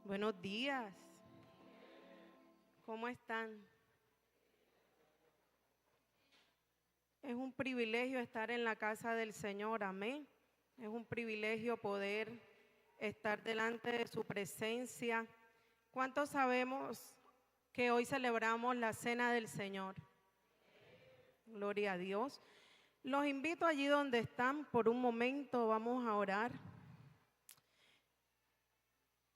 Buenos días. ¿Cómo están? Es un privilegio estar en la casa del Señor, amén. Es un privilegio poder estar delante de su presencia. ¿Cuántos sabemos que hoy celebramos la cena del Señor? Gloria a Dios. Los invito allí donde están por un momento, vamos a orar.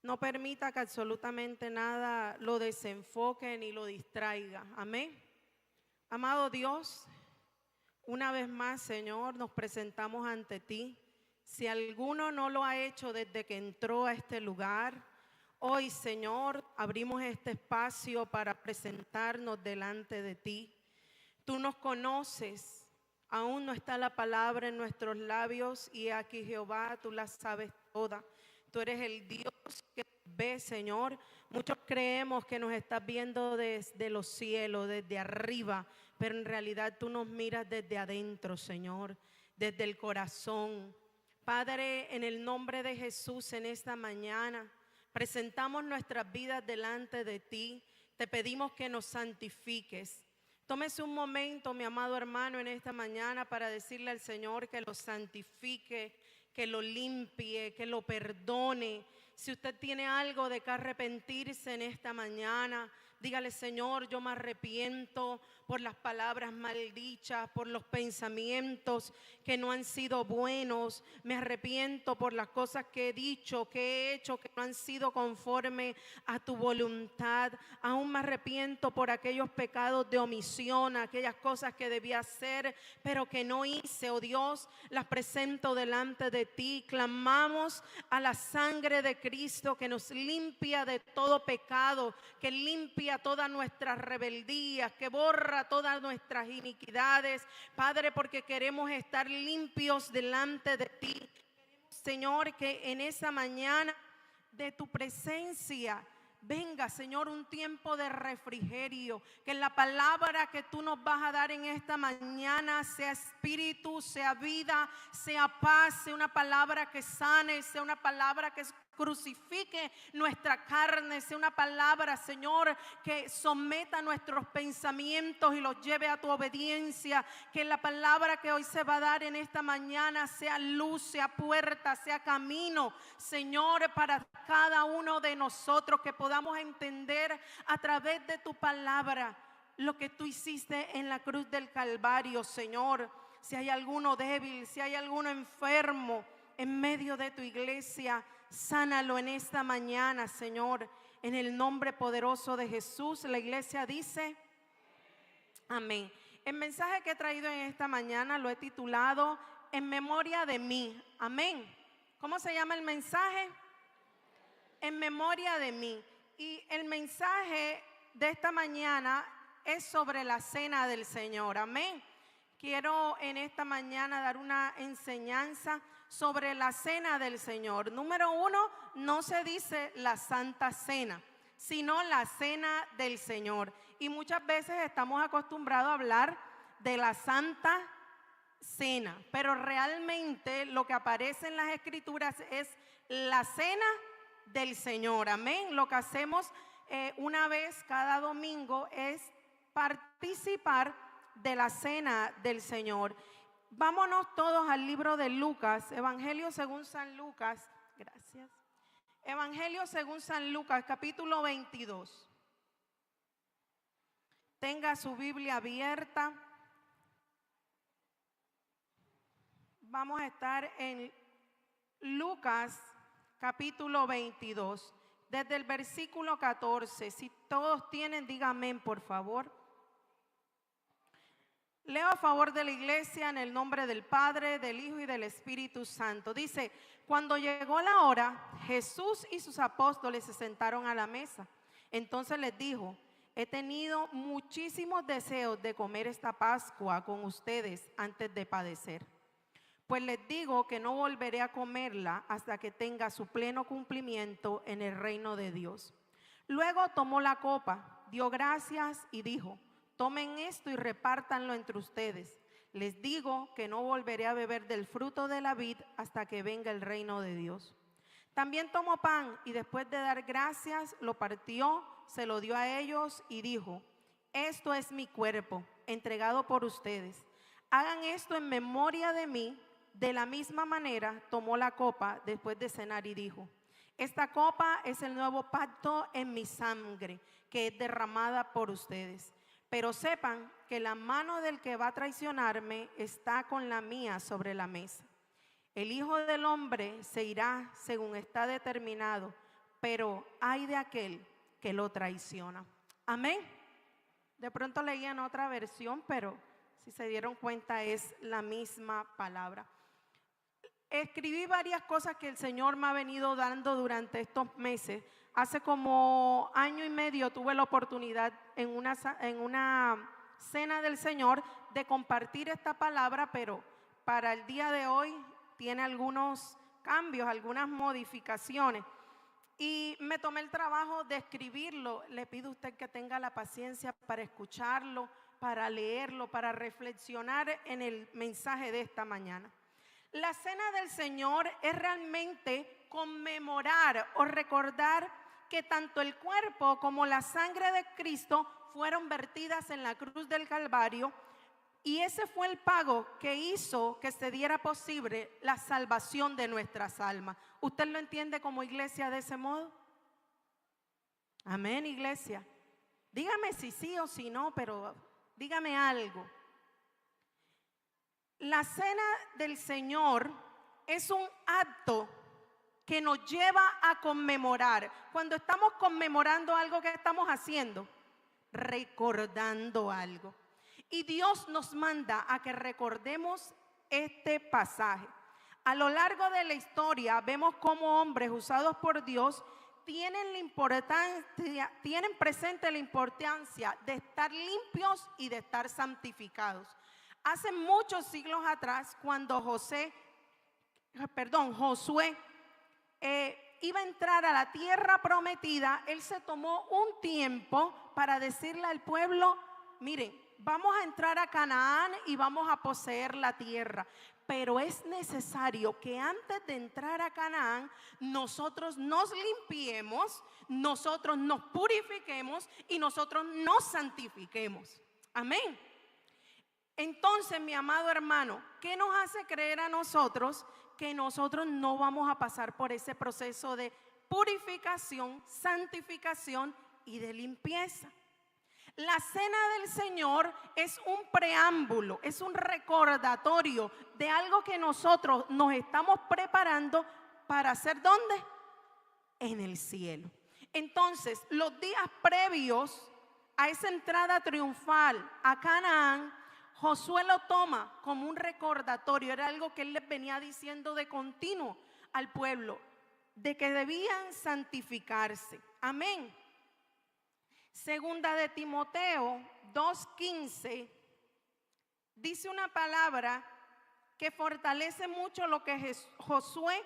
No permita que absolutamente nada lo desenfoque ni lo distraiga. Amén. Amado Dios, una vez más, Señor, nos presentamos ante ti. Si alguno no lo ha hecho desde que entró a este lugar, hoy, Señor, abrimos este espacio para presentarnos delante de ti. Tú nos conoces, aún no está la palabra en nuestros labios y aquí, Jehová, tú la sabes toda. Tú eres el Dios que ve, Señor. Muchos creemos que nos estás viendo desde los cielos, desde arriba, pero en realidad tú nos miras desde adentro, Señor, desde el corazón. Padre, en el nombre de Jesús, en esta mañana, presentamos nuestras vidas delante de ti. Te pedimos que nos santifiques. Tómese un momento, mi amado hermano, en esta mañana para decirle al Señor que lo santifique, que lo limpie, que lo perdone. Si usted tiene algo de que arrepentirse en esta mañana, dígale: Señor, yo me arrepiento por las palabras maldichas, por los pensamientos que no han sido buenos. Me arrepiento por las cosas que he dicho, que he hecho, que no han sido conforme a tu voluntad. Aún me arrepiento por aquellos pecados de omisión, aquellas cosas que debía hacer, pero que no hice. Oh Dios, las presento delante de ti. Clamamos a la sangre de Cristo que nos limpia de todo pecado, que limpia todas nuestras rebeldías, que borra todas nuestras iniquidades, Padre, porque queremos estar limpios delante de ti. Queremos, Señor, que en esa mañana de tu presencia venga, Señor, un tiempo de refrigerio, que la palabra que tú nos vas a dar en esta mañana sea espíritu, sea vida, sea paz, sea una palabra que sane, sea una palabra que crucifique nuestra carne, sea una palabra, Señor, que someta nuestros pensamientos y los lleve a tu obediencia. Que la palabra que hoy se va a dar en esta mañana sea luz, sea puerta, sea camino, Señor, para cada uno de nosotros, que podamos entender a través de tu palabra lo que tú hiciste en la cruz del Calvario, Señor. Si hay alguno débil, si hay alguno enfermo en medio de tu iglesia, sánalo en esta mañana, Señor, en el nombre poderoso de Jesús. La iglesia dice amén. El mensaje que he traído en esta mañana lo he titulado En memoria de mí. Amén. ¿Cómo se llama el mensaje? En memoria de mí. Y el mensaje de esta mañana es sobre la cena del Señor. Amén. Quiero en esta mañana dar una enseñanza sobre la cena del Señor. Número uno, no se dice la Santa Cena, sino la cena del Señor. Y muchas veces estamos acostumbrados a hablar de la Santa Cena, pero realmente lo que aparece en las Escrituras es la cena del Señor. Amén. Lo que hacemos una vez cada domingo es participar de la cena del Señor. Vámonos todos al libro de Lucas, Evangelio según San Lucas. Gracias. Evangelio según San Lucas, capítulo 22. Tenga su Biblia abierta. Vamos a estar en Lucas, capítulo 22, desde el versículo 14. Si todos tienen, digan amén, por favor. Leo a favor de la iglesia en el nombre del Padre, del Hijo y del Espíritu Santo. Dice: cuando llegó la hora, Jesús y sus apóstoles se sentaron a la mesa. Entonces les dijo: he tenido muchísimos deseos de comer esta Pascua con ustedes antes de padecer. Pues les digo que no volveré a comerla hasta que tenga su pleno cumplimiento en el reino de Dios. Luego tomó la copa, dio gracias y dijo: tomen esto y repártanlo entre ustedes. Les digo que no volveré a beber del fruto de la vid hasta que venga el reino de Dios. También tomó pan y después de dar gracias, lo partió, se lo dio a ellos y dijo: esto es mi cuerpo, entregado por ustedes. Hagan esto en memoria de mí. De la misma manera, tomó la copa después de cenar y dijo: esta copa es el nuevo pacto en mi sangre, que es derramada por ustedes. Pero sepan que la mano del que va a traicionarme está con la mía sobre la mesa. El Hijo del Hombre se irá según está determinado, pero ay de aquel que lo traiciona. Amén. De pronto leían otra versión, pero si se dieron cuenta es la misma palabra. Escribí varias cosas que el Señor me ha venido dando durante estos meses. Hace como año y medio tuve la oportunidad en una cena del Señor de compartir esta palabra, pero para el día de hoy tiene algunos cambios, algunas modificaciones. Y me tomé el trabajo de escribirlo. Le pido a usted que tenga la paciencia para escucharlo, para leerlo, para reflexionar en el mensaje de esta mañana. La cena del Señor es realmente conmemorar o recordar que tanto el cuerpo como la sangre de Cristo fueron vertidas en la cruz del Calvario, y ese fue el pago que hizo que se diera posible la salvación de nuestras almas. ¿Usted lo entiende como iglesia de ese modo? Amén, iglesia. Dígame si sí o si no, pero dígame algo. La cena del Señor es un acto que nos lleva a conmemorar. Cuando estamos conmemorando algo, que estamos haciendo, recordando algo. Y Dios nos manda a que recordemos este pasaje. A lo largo de la historia vemos cómo hombres usados por Dios tienen presente la importancia de estar limpios y de estar santificados. Hace muchos siglos atrás, cuando Josué iba a entrar a la tierra prometida, él se tomó un tiempo para decirle al pueblo: miren, vamos a entrar a Canaán y vamos a poseer la tierra, pero es necesario que antes de entrar a Canaán nosotros nos limpiemos, nosotros nos purifiquemos y nosotros nos santifiquemos. Amén. Entonces, mi amado hermano, ¿qué nos hace creer a nosotros que nosotros no vamos a pasar por ese proceso de purificación, santificación y de limpieza? La cena del Señor es un preámbulo, es un recordatorio de algo que nosotros nos estamos preparando para hacer, ¿dónde? En el cielo. Entonces, los días previos a esa entrada triunfal a Canaán, Josué lo toma como un recordatorio. Era algo que él les venía diciendo de continuo al pueblo, de que debían santificarse. Amén. Segunda de Timoteo 2:15 dice una palabra que fortalece mucho lo que Josué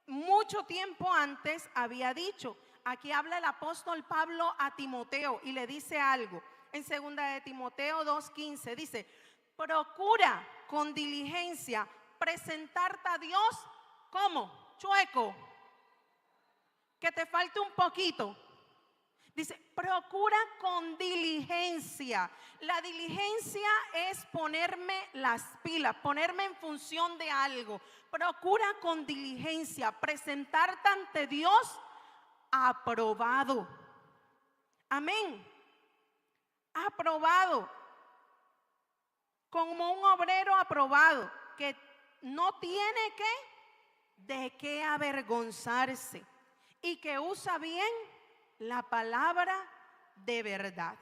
mucho tiempo antes había dicho. Aquí habla el apóstol Pablo a Timoteo y le dice algo. En segunda de Timoteo 2:15 dice: procura con diligencia presentarte a Dios como chueco, que te falte un poquito. Dice, procura con diligencia. La diligencia es ponerme las pilas, ponerme en función de algo. Procura con diligencia presentarte ante Dios aprobado. Amén. Aprobado. Como un obrero aprobado, que no tiene de qué avergonzarse y que usa bien la palabra de verdad.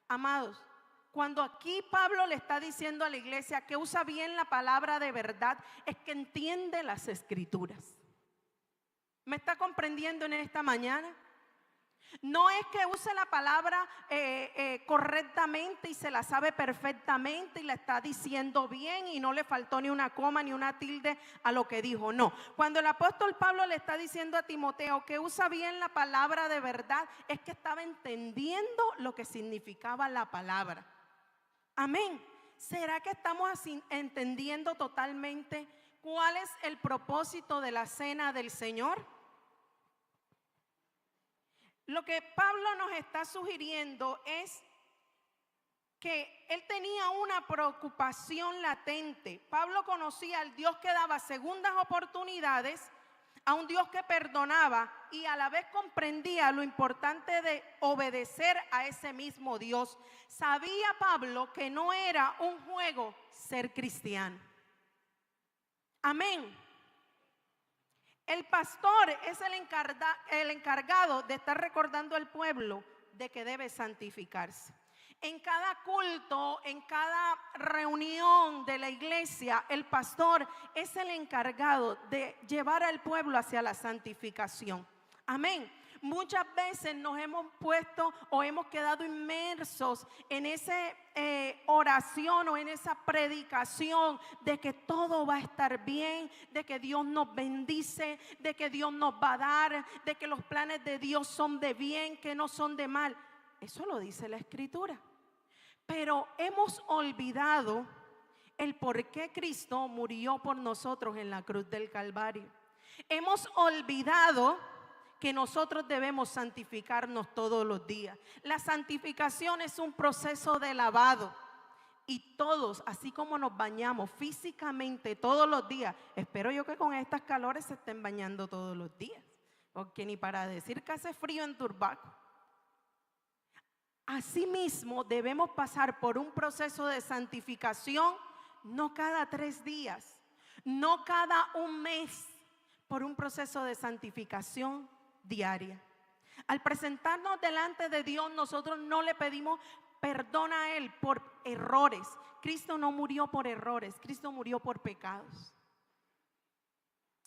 Amados, cuando aquí Pablo le está diciendo a la iglesia que usa bien la palabra de verdad, es que entiende las escrituras. ¿Me está comprendiendo en esta mañana? No es que use la palabra correctamente y se la sabe perfectamente y la está diciendo bien y no le faltó ni una coma ni una tilde a lo que dijo. No, cuando el apóstol Pablo le está diciendo a Timoteo que usa bien la palabra de verdad, es que estaba entendiendo lo que significaba la palabra. Amén. ¿Será que estamos así entendiendo totalmente cuál es el propósito de la cena del Señor? Lo que Pablo nos está sugiriendo es que él tenía una preocupación latente. Pablo conocía al Dios que daba segundas oportunidades, a un Dios que perdonaba, y a la vez comprendía lo importante de obedecer a ese mismo Dios. Sabía Pablo que no era un juego ser cristiano. Amén. El pastor es el encargado de estar recordando al pueblo de que debe santificarse. En cada culto, en cada reunión de la iglesia, el pastor es el encargado de llevar al pueblo hacia la santificación. Amén. Muchas veces nos hemos puesto o hemos quedado inmersos en esa oración o en esa predicación de que todo va a estar bien, de que Dios nos bendice, de que Dios nos va a dar, de que los planes de Dios son de bien, que no son de mal. Eso lo dice la Escritura. Pero hemos olvidado el por qué Cristo murió por nosotros en la cruz del Calvario. Hemos olvidado que nosotros debemos santificarnos todos los días. La santificación es un proceso de lavado. Y todos, así como nos bañamos físicamente todos los días, espero yo que con estas calores se estén bañando todos los días. Porque ni para decir que hace frío en Turbaco. Asimismo, debemos pasar por un proceso de santificación, no cada 3 días, no cada un mes, por un proceso de santificación diaria. Al presentarnos delante de Dios, nosotros no le pedimos perdón a Él por errores. Cristo no murió por errores, Cristo murió por pecados.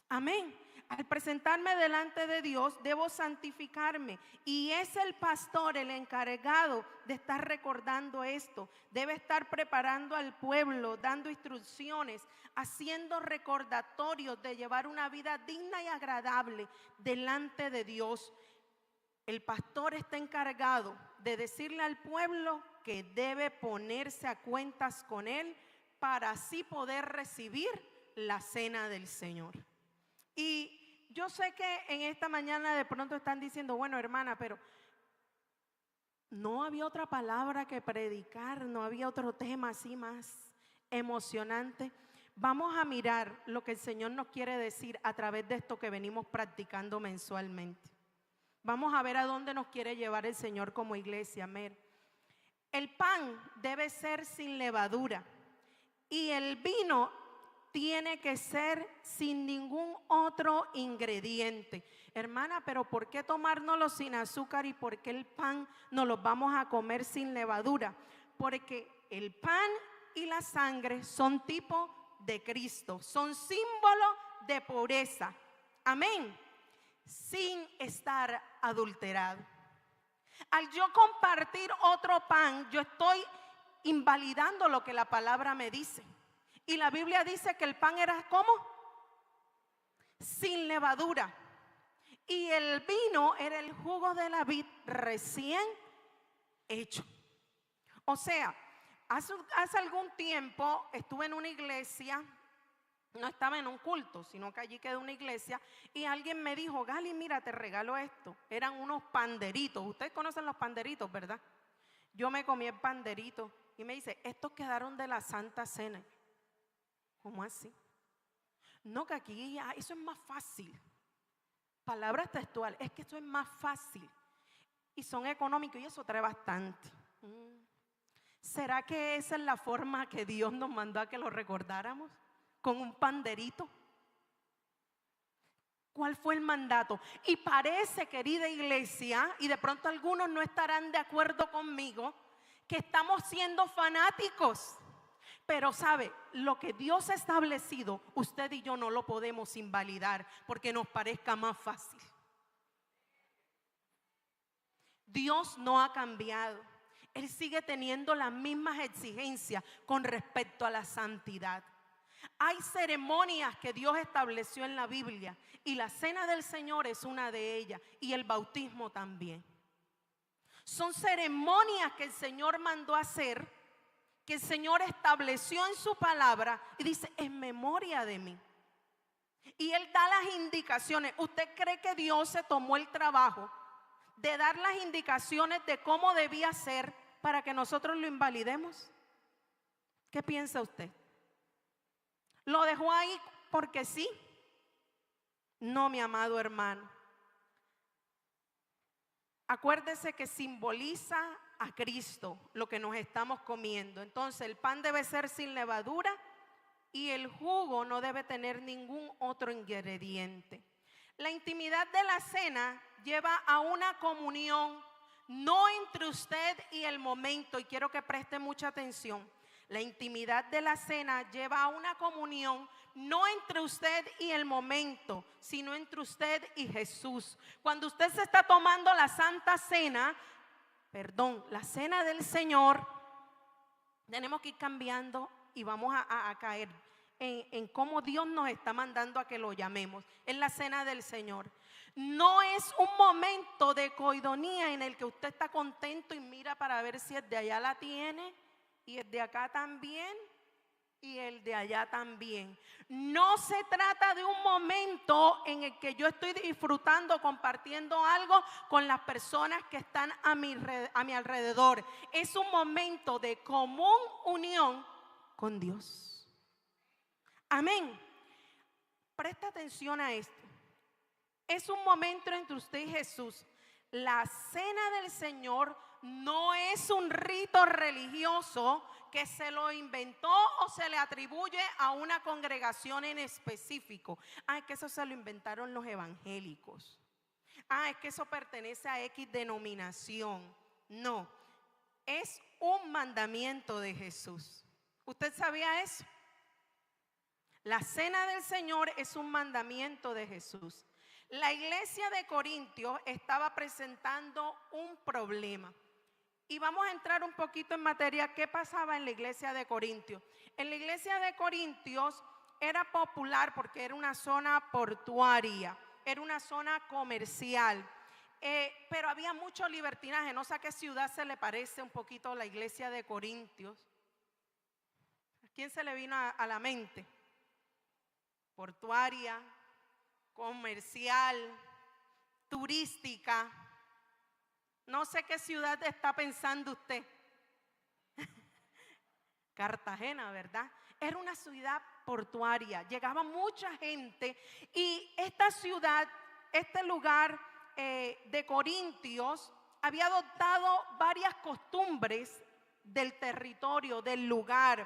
Amén. Al presentarme delante de Dios, debo santificarme. Y es el pastor el encargado de estar recordando esto. Debe estar preparando al pueblo, dando instrucciones, haciendo recordatorios de llevar una vida digna y agradable delante de Dios. El pastor está encargado de decirle al pueblo que debe ponerse a cuentas con él para así poder recibir la cena del Señor. Y yo sé que en esta mañana de pronto están diciendo, bueno, hermana, pero no había otra palabra que predicar, no había otro tema así más emocionante. Vamos a mirar lo que el Señor nos quiere decir a través de esto que venimos practicando mensualmente. Vamos a ver a dónde nos quiere llevar el Señor como iglesia. Amén. El pan debe ser sin levadura y el vino tiene que ser sin ningún otro ingrediente. Hermana, pero ¿por qué tomárnoslo sin azúcar y por qué el pan nos lo vamos a comer sin levadura? Porque el pan y la sangre son tipo de Cristo, son símbolo de pureza. Amén. Sin estar adulterado. Al yo compartir otro pan, yo estoy invalidando lo que la palabra me dice. Y la Biblia dice que el pan era ¿cómo? Sin levadura. Y el vino era el jugo de la vid recién hecho. O sea, hace algún tiempo estuve en una iglesia, no estaba en un culto, sino que allí quedó una iglesia y alguien me dijo, Gali, mira, te regalo esto. Eran unos panderitos. Ustedes conocen los panderitos, ¿verdad? Yo me comí el panderito y me dice, estos quedaron de la Santa Cena. ¿Cómo así? No, que aquí ya, eso es más fácil. Palabras textuales, es que eso es más fácil. Y son económicos y eso trae bastante. ¿Será que esa es la forma que Dios nos mandó a que lo recordáramos? Con un panderito. ¿Cuál fue el mandato? Y parece, querida iglesia, y de pronto algunos no estarán de acuerdo conmigo, que estamos siendo fanáticos. Pero sabe, lo que Dios ha establecido, usted y yo no lo podemos invalidar porque nos parezca más fácil. Dios no ha cambiado. Él sigue teniendo las mismas exigencias con respecto a la santidad. Hay ceremonias que Dios estableció en la Biblia y la cena del Señor es una de ellas y el bautismo también. Son ceremonias que el Señor mandó a hacer, que el Señor estableció en su palabra y dice, en memoria de mí. Y Él da las indicaciones. ¿Usted cree que Dios se tomó el trabajo de dar las indicaciones de cómo debía ser para que nosotros lo invalidemos? ¿Qué piensa usted? ¿Lo dejó ahí porque sí? No, mi amado hermano. Acuérdese que simboliza a Cristo lo que nos estamos comiendo. Entonces el pan debe ser sin levadura y el jugo no debe tener ningún otro ingrediente. La intimidad de la cena lleva a una comunión, no entre usted y el momento, y quiero que preste mucha atención. La intimidad de la cena lleva a una comunión, no entre usted y el momento, sino entre usted y Jesús. Cuando usted se está tomando la Santa Cena, la cena del Señor, tenemos que ir cambiando y vamos a caer en cómo Dios nos está mandando a que lo llamemos. Es la cena del Señor. No es un momento de coidonía en el que usted está contento y mira para ver si el de allá la tiene y el de acá también y el de allá también. No se trata de un momento en el que yo estoy disfrutando, compartiendo algo con las personas que están a mi alrededor. Es un momento de común unión con Dios. Amén. Presta atención a esto. Es un momento entre usted y Jesús. La cena del Señor no es un rito religioso que se lo inventó o se le atribuye a una congregación en específico. Es que eso se lo inventaron los evangélicos. Es que eso pertenece a X denominación. No, es un mandamiento de Jesús. ¿Usted sabía eso? La cena del Señor es un mandamiento de Jesús. La iglesia de Corintios estaba presentando un problema. Y vamos a entrar un poquito en materia. ¿Qué pasaba en la iglesia de Corintios? En la iglesia de Corintios era popular porque era una zona portuaria, era una zona comercial. Pero había mucho libertinaje. No sé a qué ciudad se le parece un poquito la iglesia de Corintios. ¿A quién se le vino a la mente? Portuaria, comercial, turística. No sé qué ciudad está pensando usted. Cartagena, ¿verdad? Era una ciudad portuaria, llegaba mucha gente y esta ciudad, este lugar de Corintios había adoptado varias costumbres del territorio, del lugar.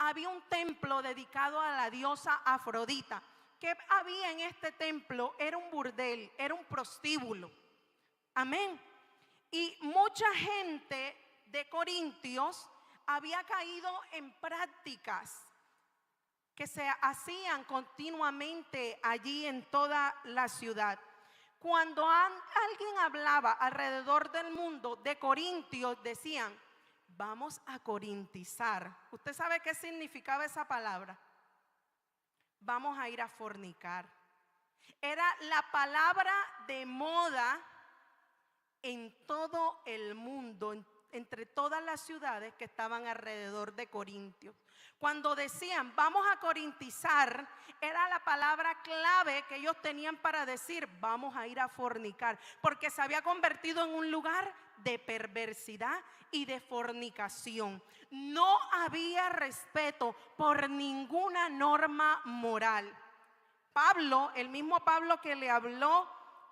Había un templo dedicado a la diosa Afrodita. ¿Qué había en este templo? Era un burdel, era un prostíbulo. Amén. Y mucha gente de Corintios había caído en prácticas que se hacían continuamente allí en toda la ciudad. Cuando alguien hablaba alrededor del mundo de Corintios, decían: vamos a corintizar. ¿Usted sabe qué significaba esa palabra? Vamos a ir a fornicar. Era la palabra de moda en todo el mundo, entre todas las ciudades que estaban alrededor de Corintios. Cuando decían vamos a corintizar, era la palabra clave que ellos tenían para decir vamos a ir a fornicar, porque se había convertido en un lugar de perversidad y de fornicación. No había respeto por ninguna norma moral. Pablo, el mismo Pablo que le habló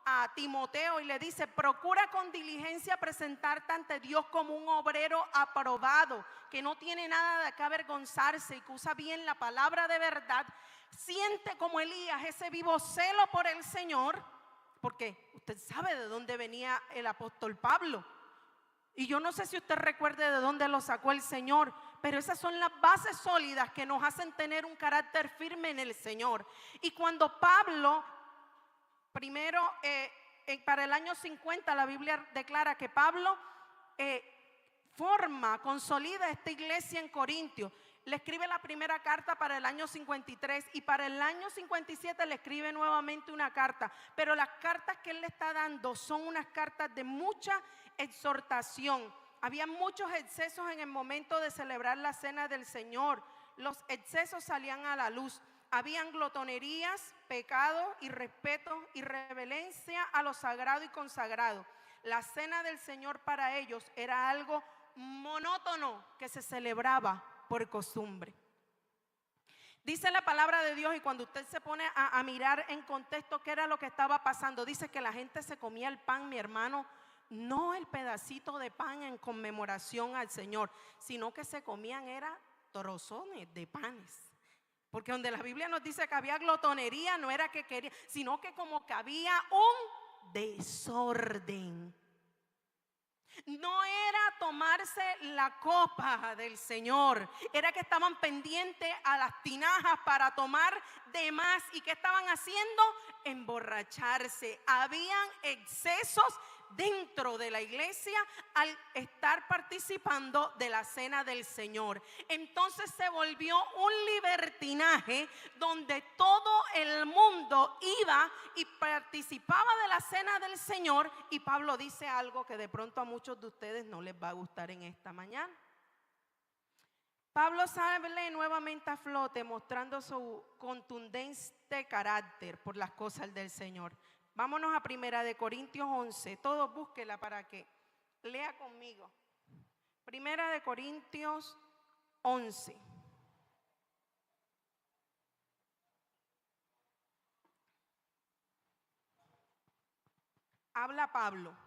a Timoteo y le dice: procura con diligencia presentarte ante Dios como un obrero aprobado, que no tiene nada de qué avergonzarse y que usa bien la palabra de verdad. Siente como Elías ese vivo celo por el Señor, porque usted sabe de dónde venía el apóstol Pablo. Y yo no sé si usted recuerde de dónde lo sacó el Señor, pero esas son las bases sólidas que nos hacen tener un carácter firme en el Señor. Y cuando Pablo, primero, para el año 50, la Biblia declara que Pablo consolida esta iglesia en Corintios. Le escribe la primera carta para el año 53 y para el año 57 le escribe nuevamente una carta. Pero las cartas que él le está dando son unas cartas de mucha exhortación. Había muchos excesos en el momento de celebrar la cena del Señor. Los excesos salían a la luz. Habían glotonerías, pecado, irrespeto, irreverencia a lo sagrado y consagrado. La cena del Señor para ellos era algo monótono que se celebraba por costumbre. Dice la palabra de Dios, y cuando usted se pone a mirar en contexto qué era lo que estaba pasando, dice que la gente se comía el pan, mi hermano, no el pedacito de pan en conmemoración al Señor, sino que se comían era trozones de panes. Porque donde la Biblia nos dice que había glotonería, no era que quería, sino que como que había un desorden. No era tomarse la copa del Señor, era que estaban pendientes a las tinajas para tomar de más. ¿Y qué estaban haciendo? Emborracharse. Habían excesos dentro de la iglesia al estar participando de la cena del Señor. Entonces se volvió un libertinaje donde todo el mundo iba y participaba de la cena del Señor. Y Pablo dice algo que de pronto a muchos de ustedes no les va a gustar en esta mañana. Pablo sale nuevamente a flote mostrando su contundente carácter por las cosas del Señor. Vámonos a 1 Corintios 11. Todos búsquela para que lea conmigo. 1 Corintios 11. Habla Pablo.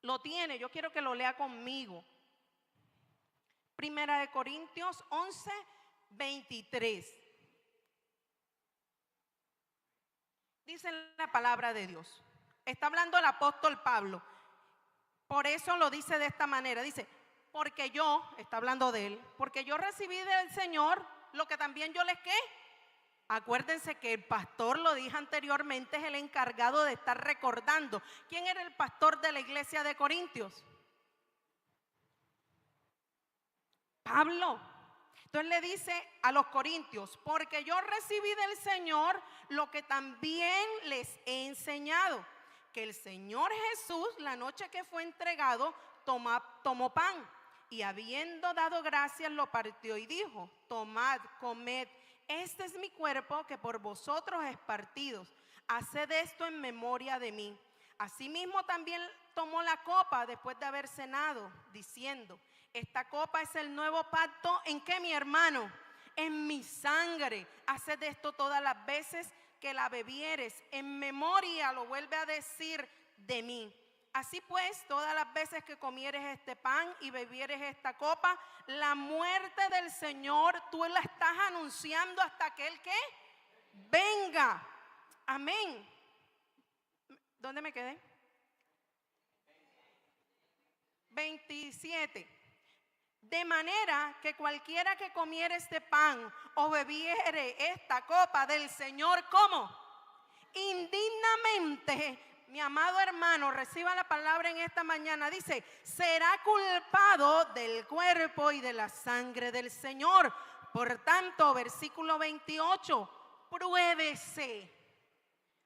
Lo tiene, yo quiero que lo lea conmigo. 1 Corintios 11, 23. Dice la palabra de Dios. Está hablando el apóstol Pablo. Por eso lo dice de esta manera. Dice, porque yo, está hablando de él, porque yo recibí del Señor lo que también yo les ¿qué? Acuérdense que el pastor, lo dije anteriormente, es el encargado de estar recordando. ¿Quién era el pastor de la iglesia de Corintios? Pablo. Entonces le dice a los corintios, porque yo recibí del Señor lo que también les he enseñado, que el Señor Jesús, la noche que fue entregado, tomó pan y habiendo dado gracias lo partió y dijo, tomad, comed, este es mi cuerpo que por vosotros es partido, haced esto en memoria de mí. Asimismo también tomó la copa después de haber cenado, diciendo, esta copa es el nuevo pacto, ¿en qué, mi hermano? En mi sangre. Haced esto todas las veces que la bebieres, en memoria, lo vuelve a decir, de mí. Así pues, todas las veces que comieres este pan y bebieres esta copa, la muerte del Señor, tú la estás anunciando hasta que Él, ¿qué? Venga. Amén. ¿Dónde me quedé? 27. De manera que cualquiera que comiere este pan o bebiere esta copa del Señor, ¿cómo? Indignamente, mi amado hermano, reciba la palabra en esta mañana, dice, será culpado del cuerpo y de la sangre del Señor. Por tanto, versículo 28, pruébese,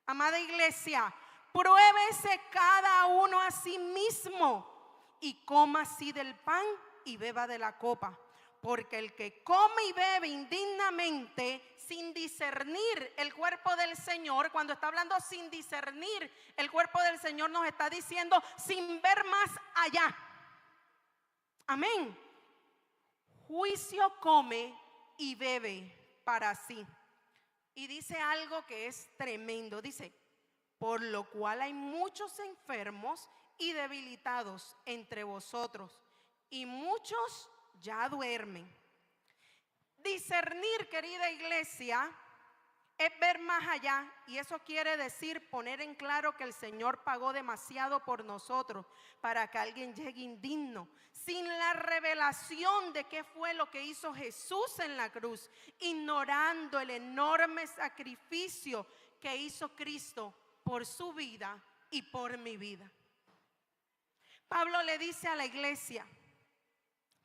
amada iglesia, pruébese cada uno a sí mismo y coma así del pan y beba de la copa, porque el que come y bebe indignamente sin discernir el cuerpo del Señor, cuando está hablando sin discernir el cuerpo del Señor, nos está diciendo sin ver más allá. Amén. Juicio come y bebe para sí. Y dice algo que es tremendo, dice, por lo cual hay muchos enfermos y debilitados entre vosotros, y muchos ya duermen. Discernir, querida iglesia, es ver más allá, y eso quiere decir poner en claro que el Señor pagó demasiado por nosotros para que alguien llegue indigno, sin la revelación de qué fue lo que hizo Jesús en la cruz, ignorando el enorme sacrificio que hizo Cristo por su vida y por mi vida. Pablo le dice a la iglesia,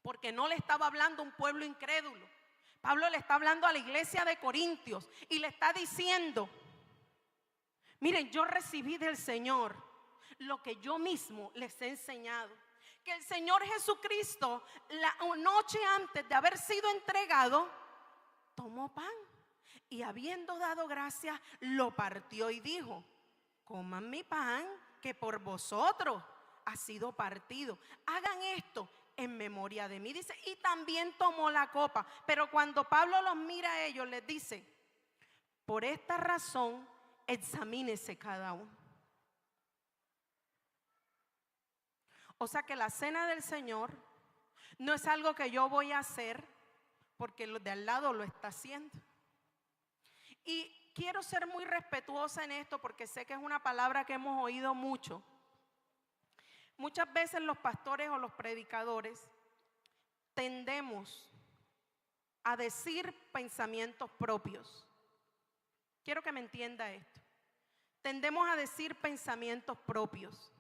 porque no le estaba hablando a un pueblo incrédulo, Pablo le está hablando a la iglesia de Corintios y le está diciendo, miren, yo recibí del Señor lo que yo mismo les he enseñado, que el Señor Jesucristo, la noche antes de haber sido entregado, tomó pan y habiendo dado gracias, lo partió y dijo, coman mi pan que por vosotros ha sido partido. Hagan esto en memoria de mí. Dice, y también tomó la copa. Pero cuando Pablo los mira a ellos, les dice, por esta razón, examínese cada uno. O sea que la cena del Señor no es algo que yo voy a hacer porque el de al lado lo está haciendo. Y quiero ser muy respetuosa en esto porque sé que es una palabra que hemos oído mucho. Muchas veces los pastores o los predicadores tendemos a decir pensamientos propios. Quiero que me entienda esto. Tendemos a decir pensamientos propios.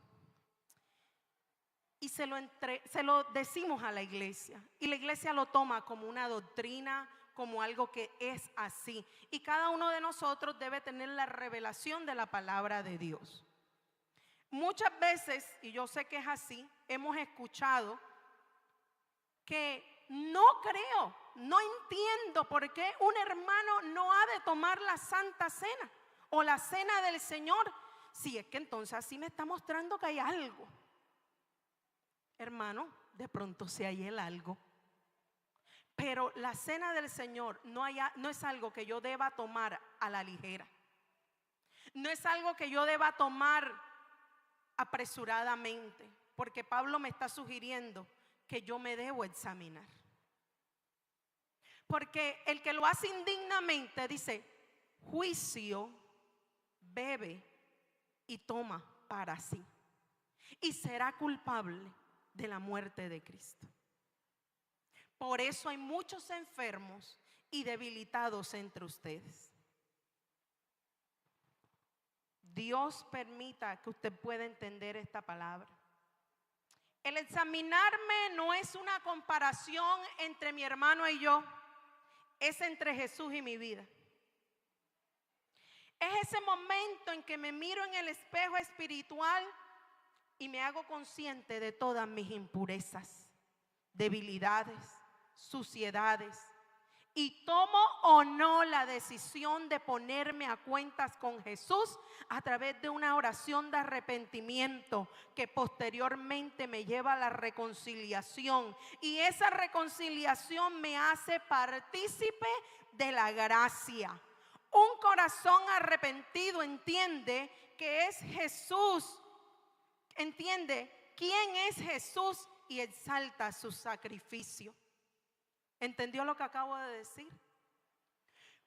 Y se lo decimos a la iglesia. Y la iglesia lo toma como una doctrina, como algo que es así. Y cada uno de nosotros debe tener la revelación de la palabra de Dios. Muchas veces, y yo sé que es así, hemos escuchado que no creo, no entiendo por qué un hermano no ha de tomar la Santa Cena o la Cena del Señor. Si es que entonces así me está mostrando que hay algo. Hermano, de pronto sí hay el algo. Pero la Cena del Señor no es algo que yo deba tomar a la ligera. No es algo que yo deba tomar apresuradamente, porque Pablo me está sugiriendo que yo me debo examinar. Porque el que lo hace indignamente dice, juicio, bebe y toma para sí, y será culpable de la muerte de Cristo. Por eso hay muchos enfermos y debilitados entre ustedes. Dios permita que usted pueda entender esta palabra. El examinarme no es una comparación entre mi hermano y yo, es entre Jesús y mi vida. Es ese momento en que me miro en el espejo espiritual y me hago consciente de todas mis impurezas, debilidades, suciedades, y tomo o no la decisión de ponerme a cuentas con Jesús a través de una oración de arrepentimiento que posteriormente me lleva a la reconciliación, y esa reconciliación me hace partícipe de la gracia. Un corazón arrepentido entiende que es Jesús, entiende quién es Jesús y exalta su sacrificio. ¿Entendió lo que acabo de decir?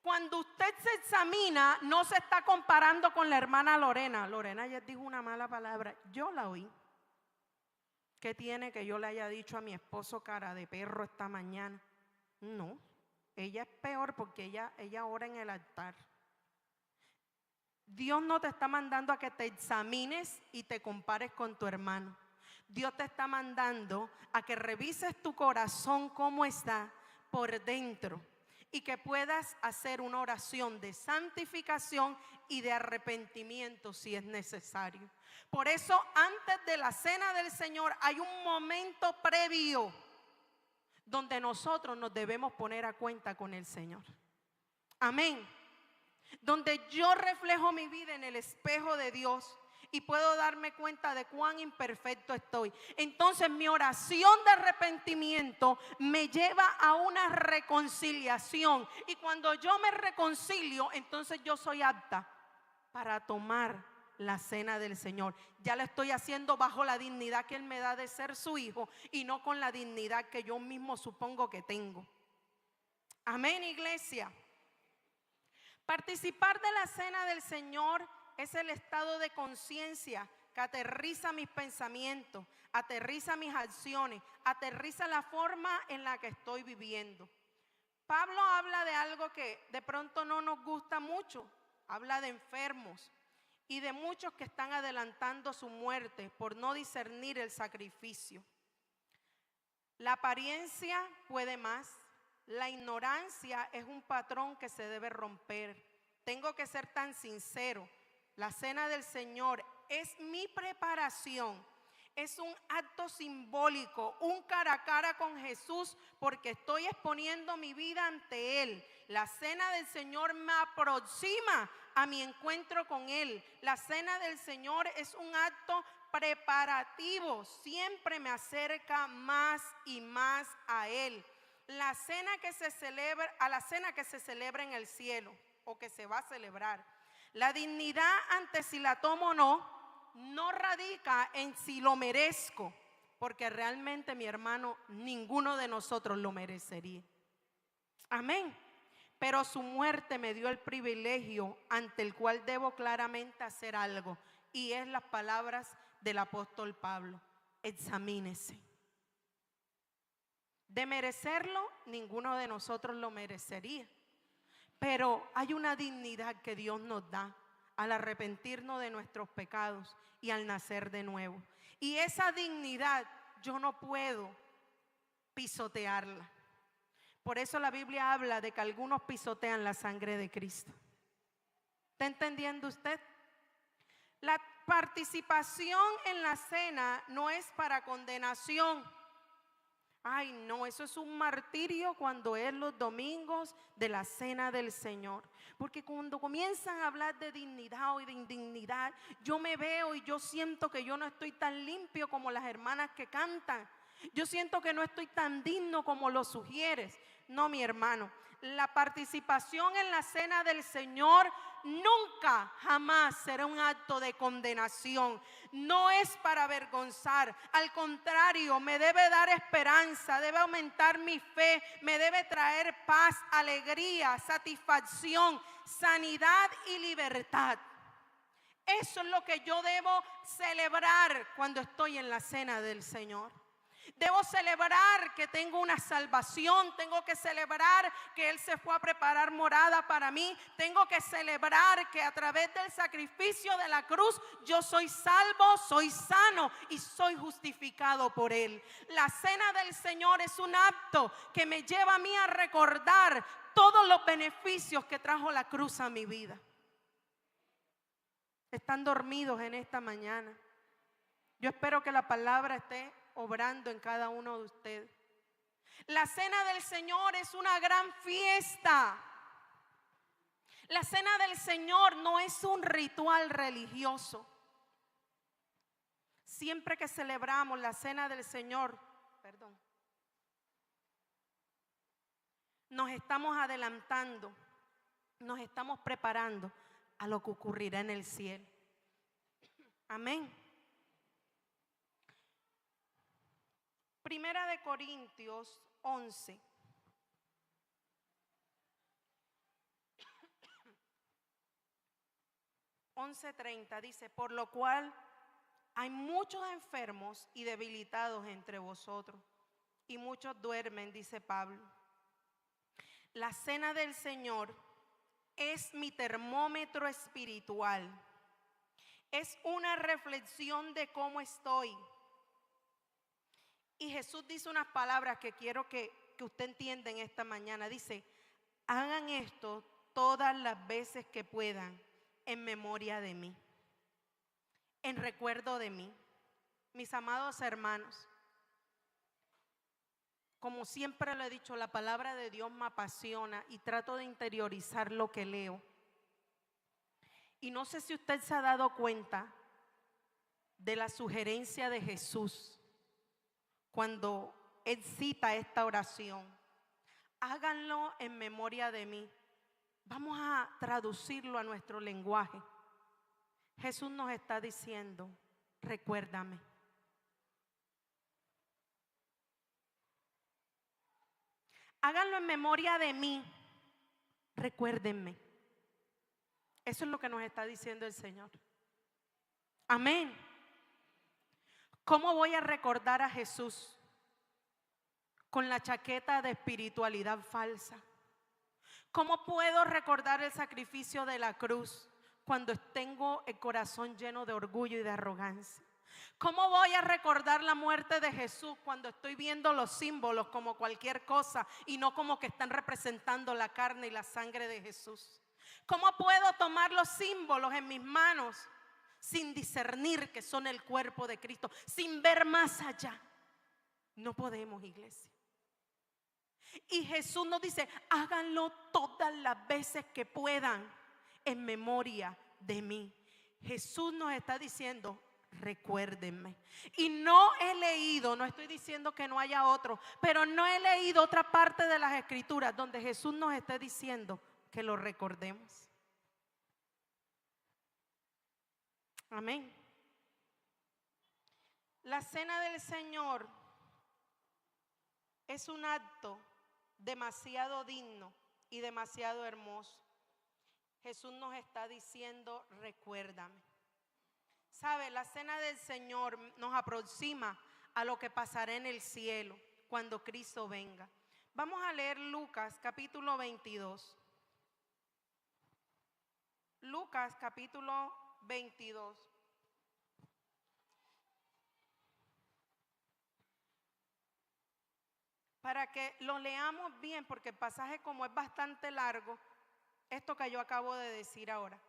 Cuando usted se examina, no se está comparando con la hermana Lorena. Lorena ya dijo una mala palabra, yo la oí. ¿Qué tiene que yo le haya dicho a mi esposo cara de perro esta mañana? No, ella es peor porque ella ora en el altar. Dios no te está mandando a que te examines y te compares con tu hermano. Dios te está mandando a que revises tu corazón cómo está por dentro y que puedas hacer una oración de santificación y de arrepentimiento si es necesario. Por eso, antes de la cena del Señor hay un momento previo donde nosotros nos debemos poner a cuenta con el Señor. Amén. Donde yo reflejo mi vida en el espejo de Dios y puedo darme cuenta de cuán imperfecto estoy. Entonces mi oración de arrepentimiento me lleva a una reconciliación. Y cuando yo me reconcilio, entonces yo soy apta para tomar la cena del Señor. Ya la estoy haciendo bajo la dignidad que Él me da de ser su hijo y no con la dignidad que yo mismo supongo que tengo. Amén, iglesia. Participar de la cena del Señor es el estado de conciencia que aterriza mis pensamientos, aterriza mis acciones, aterriza la forma en la que estoy viviendo. Pablo habla de algo que de pronto no nos gusta mucho. Habla de enfermos y de muchos que están adelantando su muerte por no discernir el sacrificio. La apariencia puede más. La ignorancia es un patrón que se debe romper. Tengo que ser tan sincero. La cena del Señor es mi preparación. Es un acto simbólico, un cara a cara con Jesús, porque estoy exponiendo mi vida ante Él. La cena del Señor me aproxima a mi encuentro con Él. La cena del Señor es un acto preparativo, siempre me acerca más y más a Él. La cena que se celebra, a la cena que se celebra en el cielo o que se va a celebrar. La dignidad ante si la tomo o no radica en si lo merezco, porque realmente, mi hermano, ninguno de nosotros lo merecería. Amén. Pero su muerte me dio el privilegio ante el cual debo claramente hacer algo, y es las palabras del apóstol Pablo: examínese. De merecerlo, ninguno de nosotros lo merecería, pero hay una dignidad que Dios nos da al arrepentirnos de nuestros pecados y al nacer de nuevo. Y esa dignidad yo no puedo pisotearla. Por eso la Biblia habla de que algunos pisotean la sangre de Cristo. ¿Está entendiendo usted? La participación en la cena no es para condenación. Ay, no, eso es un martirio cuando es los domingos de la cena del Señor. Porque cuando comienzan a hablar de dignidad o de indignidad, yo me veo y yo siento que yo no estoy tan limpio como las hermanas que cantan. Yo siento que no estoy tan digno como lo sugieres. No, mi hermano, la participación en la cena del Señor nunca, jamás será un acto de condenación. No es para avergonzar. Al contrario, me debe dar esperanza, debe aumentar mi fe, me debe traer paz, alegría, satisfacción, sanidad y libertad. Eso es lo que yo debo celebrar cuando estoy en la cena del Señor. Debo celebrar que tengo una salvación, tengo que celebrar que Él se fue a preparar morada para mí, tengo que celebrar que a través del sacrificio de la cruz yo soy salvo, soy sano y soy justificado por Él. La cena del Señor es un acto que me lleva a mí a recordar todos los beneficios que trajo la cruz a mi vida. Están dormidos en esta mañana. Yo espero que la palabra esté obrando en cada uno de ustedes. La cena del Señor es una gran fiesta. La cena del Señor no es un ritual religioso. Siempre que celebramos la cena del Señor, nos estamos adelantando, nos estamos preparando a lo que ocurrirá en el cielo. Amén. Primera de Corintios 11. dice: por lo cual hay muchos enfermos y debilitados entre vosotros, y muchos duermen, dice Pablo. La cena del Señor es mi termómetro espiritual. Es una reflexión de cómo estoy. Y Jesús dice unas palabras que quiero que usted entienda en esta mañana. Dice: hagan esto todas las veces que puedan en memoria de mí, en recuerdo de mí. Mis amados hermanos, como siempre lo he dicho, la palabra de Dios me apasiona y trato de interiorizar lo que leo. Y no sé si usted se ha dado cuenta de la sugerencia de Jesús cuando Él cita esta oración: háganlo en memoria de mí. Vamos a traducirlo a nuestro lenguaje. Jesús nos está diciendo: recuérdame. Háganlo en memoria de mí. Recuérdenme. Eso es lo que nos está diciendo el Señor. Amén. ¿Cómo voy a recordar a Jesús? Con la chaqueta de espiritualidad falsa. ¿Cómo puedo recordar el sacrificio de la cruz cuando tengo el corazón lleno de orgullo y de arrogancia? ¿Cómo voy a recordar la muerte de Jesús cuando estoy viendo los símbolos como cualquier cosa y no como que están representando la carne y la sangre de Jesús? ¿Cómo puedo tomar los símbolos en mis manos sin discernir que son el cuerpo de Cristo, sin ver más allá? No podemos, iglesia. Y Jesús nos dice: háganlo todas las veces que puedan en memoria de mí. Jesús nos está diciendo, recuérdenme. Y no he leído, no estoy diciendo que no haya otro, pero no he leído otra parte de las Escrituras donde Jesús nos esté diciendo que lo recordemos. Amén. La cena del Señor es un acto demasiado digno y demasiado hermoso. Jesús nos está diciendo, recuérdame. ¿Sabe? La cena del Señor nos aproxima a lo que pasará en el cielo cuando Cristo venga. Vamos a leer Lucas capítulo 22. Lucas capítulo 22. Para que lo leamos bien, porque el pasaje como es bastante largo, esto que yo acabo de decir ahora.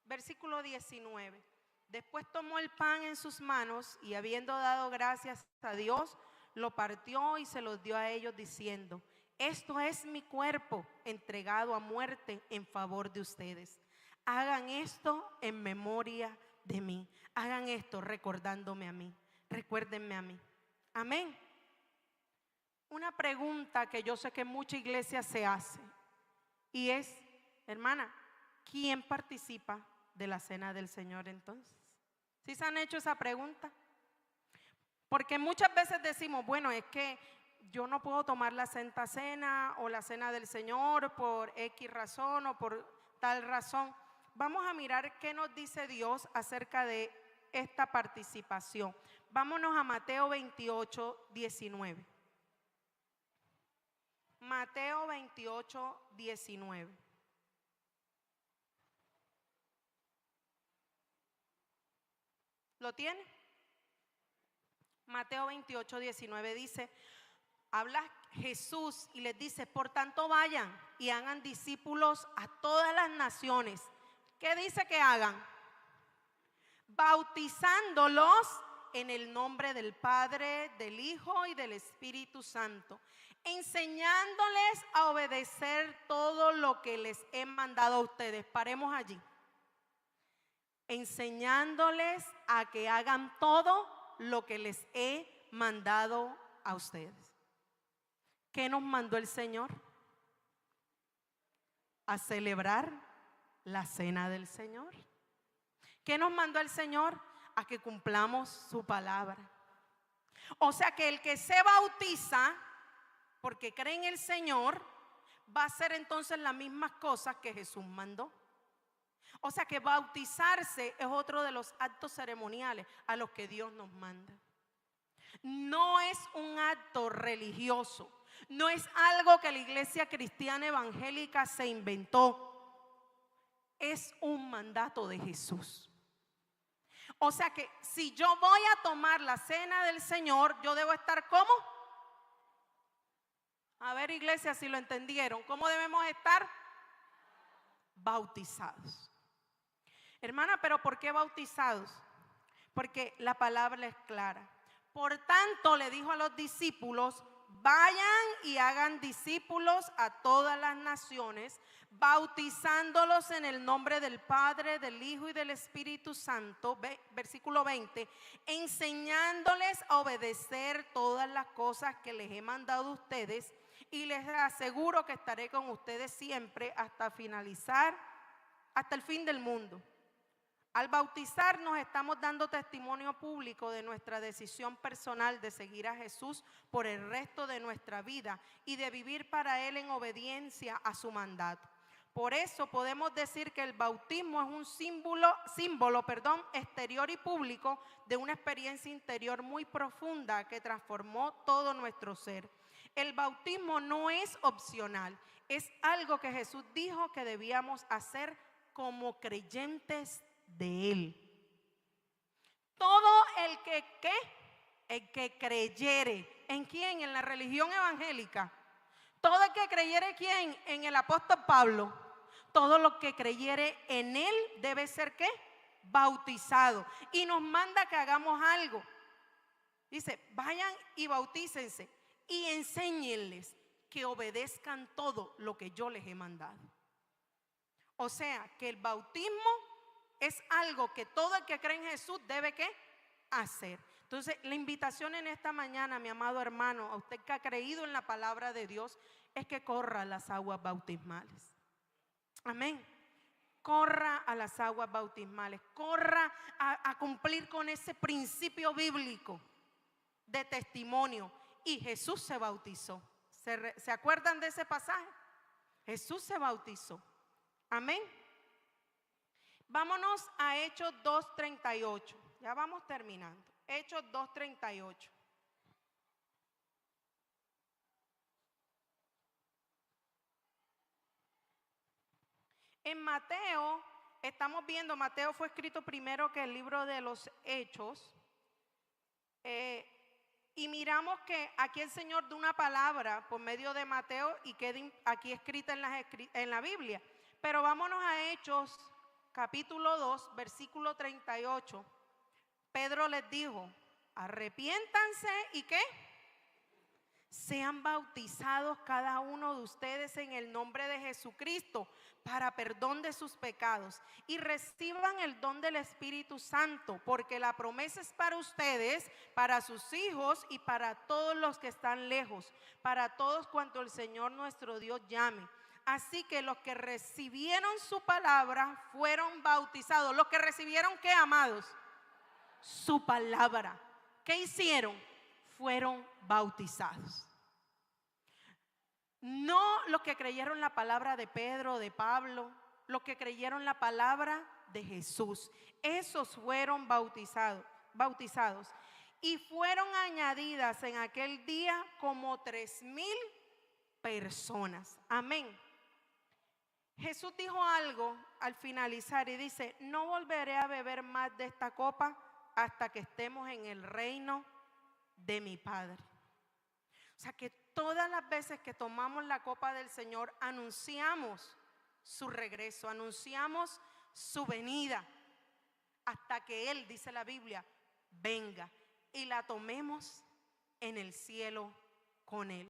Versículo 19. Después tomó el pan en sus manos y habiendo dado gracias a Dios, lo partió y se los dio a ellos diciendo, esto es mi cuerpo entregado a muerte en favor de ustedes. Hagan esto en memoria de mí. Hagan esto recordándome a mí. Recuérdenme a mí. Amén. Una pregunta que yo sé que mucha iglesia se hace y es, hermana, ¿quién participa de la cena del Señor entonces? ¿Sí se han hecho esa pregunta? Porque muchas veces decimos, bueno, es que yo no puedo tomar la Santa Cena o la Cena del Señor por X razón o por tal razón. Vamos a mirar qué nos dice Dios acerca de esta participación. Vámonos a Mateo 28, 19. Mateo 28, 19. ¿Lo tiene? Mateo 28, 19 dice, habla Jesús y les dice, por tanto vayan y hagan discípulos a todas las naciones. ¿Qué dice que hagan? Bautizándolos en el nombre del Padre, del Hijo y del Espíritu Santo, enseñándoles a obedecer todo lo que les he mandado a ustedes. Paremos allí. Enseñándoles a que hagan todo lo que les he mandado a ustedes. ¿Qué nos mandó el Señor? A celebrar la cena del Señor. ¿Qué nos mandó el Señor? A que cumplamos su palabra. O sea que el que se bautiza porque cree en el Señor va a hacer entonces las mismas cosas que Jesús mandó. O sea que bautizarse es otro de los actos ceremoniales a los que Dios nos manda. No es un acto religioso, no es algo que la iglesia cristiana evangélica se inventó, es un mandato de Jesús. O sea que si yo voy a tomar la cena del Señor, yo debo estar ¿cómo? A ver, iglesia, si lo entendieron, ¿cómo debemos estar? Bautizados. Hermana, ¿pero por qué bautizados? Porque la palabra es clara. Por tanto, le dijo a los discípulos, vayan y hagan discípulos a todas las naciones, bautizándolos en el nombre del Padre, del Hijo y del Espíritu Santo, versículo 20, enseñándoles a obedecer todas las cosas que les he mandado a ustedes, y les aseguro que estaré con ustedes siempre hasta finalizar, hasta el fin del mundo. Al bautizarnos estamos dando testimonio público de nuestra decisión personal de seguir a Jesús por el resto de nuestra vida y de vivir para Él en obediencia a su mandato. Por eso podemos decir que el bautismo es un símbolo, exterior y público de una experiencia interior muy profunda que transformó todo nuestro ser. El bautismo no es opcional, es algo que Jesús dijo que debíamos hacer como creyentes de Él. Todo el que creyere, ¿en quién? En la religión evangélica. Todo el que creyere, ¿quién? En el apóstol Pablo. Todo lo que creyere en Él debe ser ¿qué? Bautizado. Y nos manda que hagamos algo. Dice, vayan y bautícense y enséñenles que obedezcan todo lo que yo les he mandado. O sea, que el bautismo es algo que todo el que cree en Jesús debe ¿qué? Hacer. Entonces, la invitación en esta mañana, mi amado hermano, a usted que ha creído en la palabra de Dios, es que corra a las aguas bautismales. Amén. Corra a las aguas bautismales, corra a cumplir con ese principio bíblico de testimonio. Y Jesús se bautizó. ¿Se acuerdan de ese pasaje? Jesús se bautizó. Amén. Vámonos a Hechos 2:38. Ya vamos terminando. Hechos 2:38. En Mateo, estamos viendo, Mateo fue escrito primero que el libro de los Hechos. Y miramos que aquí el Señor da una palabra por medio de Mateo y queda aquí escrita en la Biblia. Pero vámonos a Hechos, capítulo 2, versículo 38. Pedro les dijo, arrepiéntanse y ¿qué? Sean bautizados cada uno de ustedes en el nombre de Jesucristo para perdón de sus pecados y reciban el don del Espíritu Santo, porque la promesa es para ustedes, para sus hijos y para todos los que están lejos, para todos cuanto el Señor nuestro Dios llame. Así que los que recibieron su palabra fueron bautizados. Los que recibieron ¿qué, amados? Su palabra. ¿Qué hicieron? Fueron bautizados. No los que creyeron la palabra de Pedro, de Pablo, los que creyeron la palabra de Jesús. Esos fueron bautizados. Y fueron añadidas en aquel día como 3,000 personas. Amén. Jesús dijo algo al finalizar y dice, no volveré a beber más de esta copa hasta que estemos en el reino de mi Padre. O sea que todas las veces que tomamos la copa del Señor, anunciamos su regreso, anunciamos su venida, hasta que Él, dice la Biblia, venga y la tomemos en el cielo con Él.